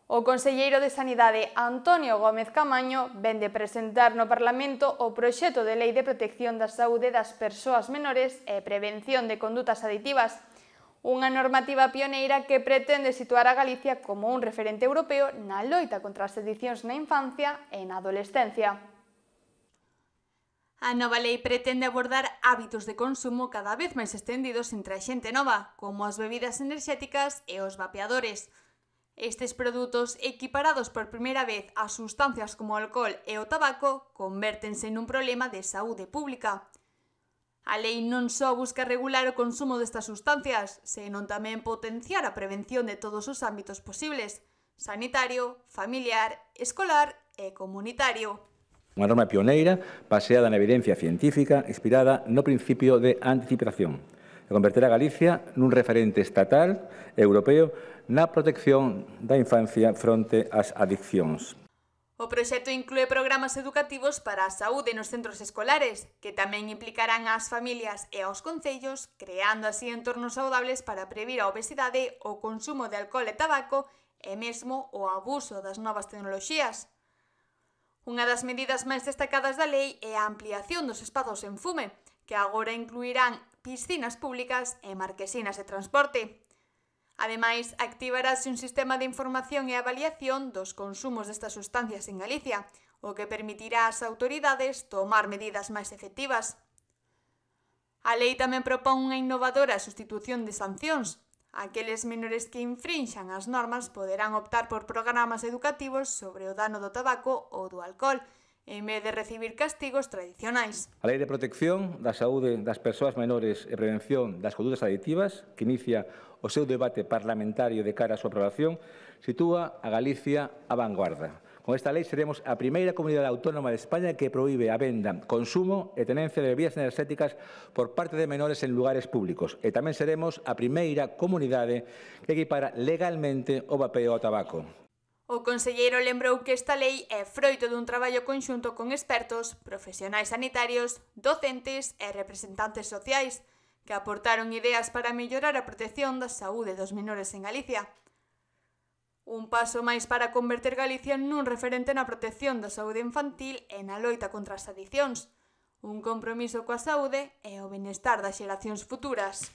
O conselleiro de Sanidade Antonio Gómez Camaño vén de presentar no Parlamento o proxecto de Lei de Protección da Saúde das Persoas Menores e Prevención de Condutas Aditivas, unha normativa pioneira que pretende situar a Galicia como un referente europeo na loita contra as adiccións na infancia e na adolescencia. A nova lei pretende abordar hábitos de consumo cada vez máis estendidos entre a xente nova, como as bebidas enerxéticas e os vapeadores. Estes produtos, equiparados por primeira vez a sustancias como o alcohol e o tabaco, convértense nun problema de saúde pública. A lei non só busca regular o consumo destas sustancias, senón tamén potenciar a prevención de todos os ámbitos posibles: sanitario, familiar, escolar e comunitario. Unha norma pioneira baseada na evidencia científica inspirada no principio de anticipación e converter a Galicia nun referente estatal e europeo na protección da infancia fronte ás adiccións. O proxecto inclúe programas educativos para a saúde nos centros escolares, que tamén implicarán ás familias e aos concellos, creando así entornos saudables para previr a obesidade, o consumo de alcohol e tabaco e mesmo o abuso das novas tecnoloxías. Unha das medidas máis destacadas da lei é a ampliación dos espazos en fume, que agora incluirán piscinas públicas e marquesinas de transporte. Ademais, activarase un sistema de información e avaliación dos consumos destas sustancias en Galicia, o que permitirá ás autoridades tomar medidas máis efectivas. A lei tamén propón unha innovadora sustitución de sancións. Aqueles menores que infrinxan as normas poderán optar por programas educativos sobre o dano do tabaco ou do alcohol, en vez de recibir castigos tradicionais. A Lei de Protección da Saúde das Persoas Menores e Prevención das Condutas Aditivas, que inicia o seu debate parlamentario de cara á súa aprobación, sitúa a Galicia á vanguarda. Con esta lei seremos a primeira comunidade autónoma de España que proíbe a venda, consumo e tenencia de bebidas enerxéticas por parte de menores en lugares públicos. E tamén seremos a primeira comunidade que equipara legalmente o vapeo ao tabaco. O conselleiro lembrou que esta lei é froito dun traballo conxunto con expertos, profesionais sanitarios, docentes e representantes sociais, que aportaron ideas para mellorar a protección da saúde dos menores en Galicia. Un paso máis para converter Galicia nun referente na protección da saúde infantil e na loita contra as adiccións. Un compromiso coa saúde e o benestar das xeracións futuras.